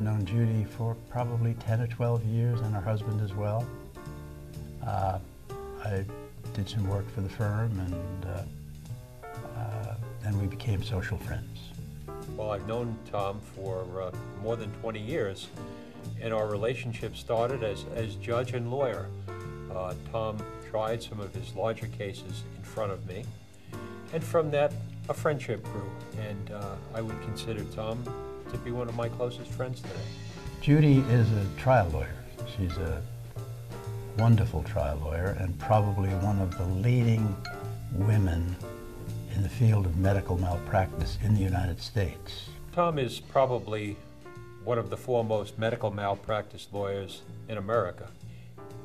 I've known Judy for probably 10 or 12 years, and her husband as well. I did some work for the firm, and then we became social friends. Well, I've known Tom for more than 20 years, and our relationship started as judge and lawyer. Tom tried some of his larger cases in front of me, and from that, a friendship grew, and I would consider Tom to be one of my closest friends today. Judy is a trial lawyer. She's a wonderful trial lawyer and probably one of the leading women in the field of medical malpractice in the United States. Tom is probably one of the foremost medical malpractice lawyers in America.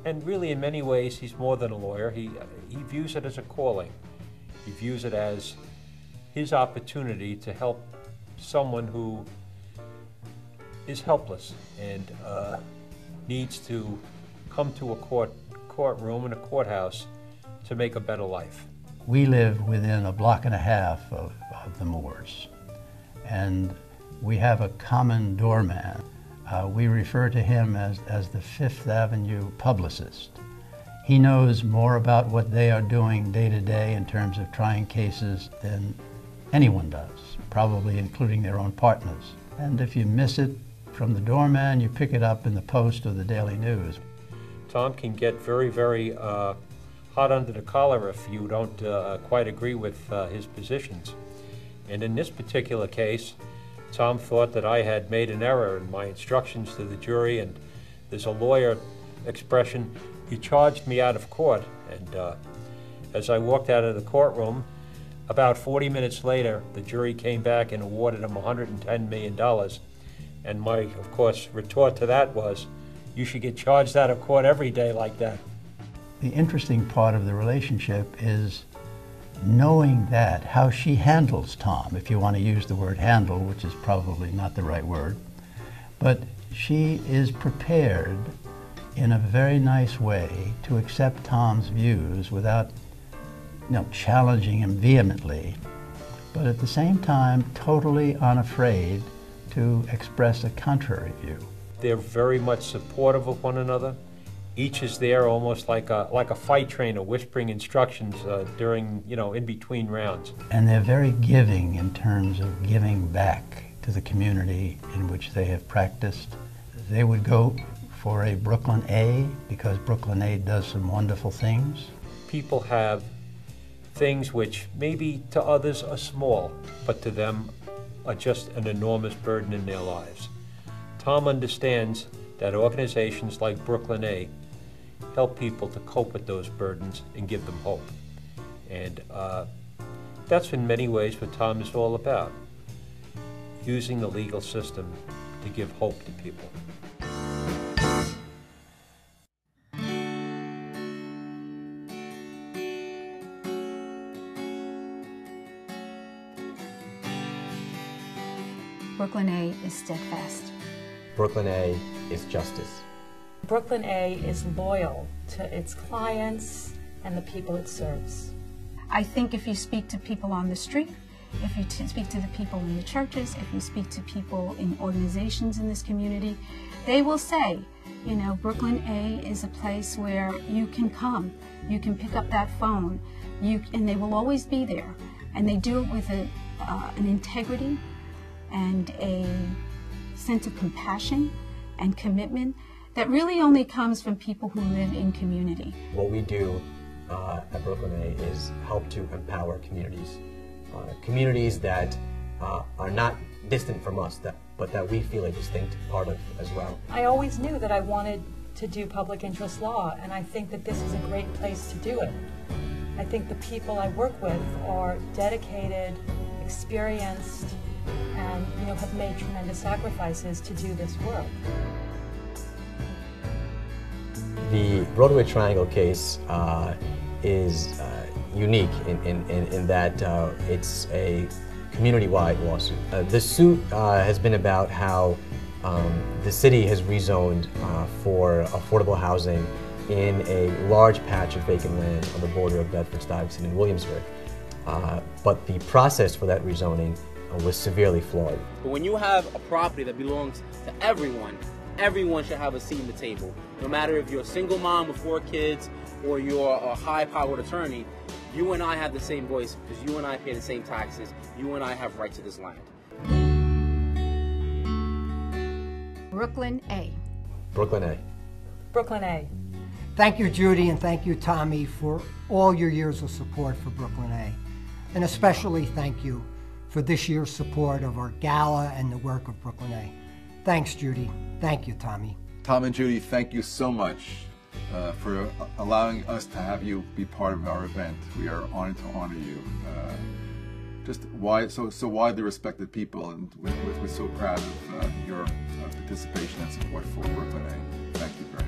And really, in many ways, he's more than a lawyer. He views it as a calling. He views it as his opportunity to help someone who is helpless and needs to come to a courtroom and a courthouse to make a better life. We live within a block and a half of the Moores, and we have a common doorman. We refer to him as the Fifth Avenue publicist. He knows more about what they are doing day to day in terms of trying cases than anyone does, probably including their own partners. And if you miss it from the doorman, you pick it up in the Post or the Daily News. Tom can get very, very hot under the collar if you don't quite agree with his positions. And in this particular case, Tom thought that I had made an error in my instructions to the jury, and there's a lawyer expression, he charged me out of court. And as I walked out of the courtroom, about 40 minutes later, the jury came back and awarded him $110 million. And my, of course, retort to that was, you should get charged out of court every day like that. The interesting part of the relationship is knowing that, how she handles Tom, if you want to use the word handle, which is probably not the right word, but she is prepared in a very nice way to accept Tom's views without, challenging him vehemently, but at the same time totally unafraid to express a contrary view. They're very much supportive of one another. Each is there almost like a fight trainer whispering instructions during, in between rounds. And they're very giving in terms of giving back to the community in which they have practiced. They would go for a Brooklyn A because Brooklyn A does some wonderful things. People have things which maybe to others are small, but to them are just an enormous burden in their lives. Tom understands that organizations like Brooklyn A help people to cope with those burdens and give them hope. And that's in many ways what Tom is all about, using the legal system to give hope to people. Brooklyn A is steadfast. Brooklyn A is justice. Brooklyn A is loyal to its clients and the people it serves. I think if you speak to people on the street, if you speak to the people in the churches, if you speak to people in organizations in this community, they will say, Brooklyn A is a place where you can come, you can pick up that phone, and they will always be there. And they do it with an integrity and a sense of compassion and commitment that really only comes from people who live in community. What we do at Brooklyn A is help to empower communities. Communities that are not distant from us, but that we feel a distinct part of as well. I always knew that I wanted to do public interest law, and I think that this is a great place to do it. I think the people I work with are dedicated, experienced, and have made tremendous sacrifices to do this work. The Broadway Triangle case is unique in that it's a community-wide lawsuit. The suit has been about how the city has rezoned for affordable housing in a large patch of vacant land on the border of Bedford-Stuyvesant and Williamsburg. But the process for that rezoning was severely flawed. But when you have a property that belongs to everyone, everyone should have a seat at the table. No matter if you're a single mom with 4 kids or you're a high-powered attorney, you and I have the same voice because you and I pay the same taxes. You and I have rights to this land. Brooklyn A. Brooklyn A. Brooklyn A. Thank you, Judy, and thank you, Tommy, for all your years of support for Brooklyn A. And especially thank you for this year's support of our gala and the work of Brooklyn A. Thanks, Judy. Thank you, Tommy. Tom and Judy, thank you so much for allowing us to have you be part of our event. We are honored to honor you. Just so widely respected people, and we're so proud of your participation and support for Brooklyn A. Thank you very much.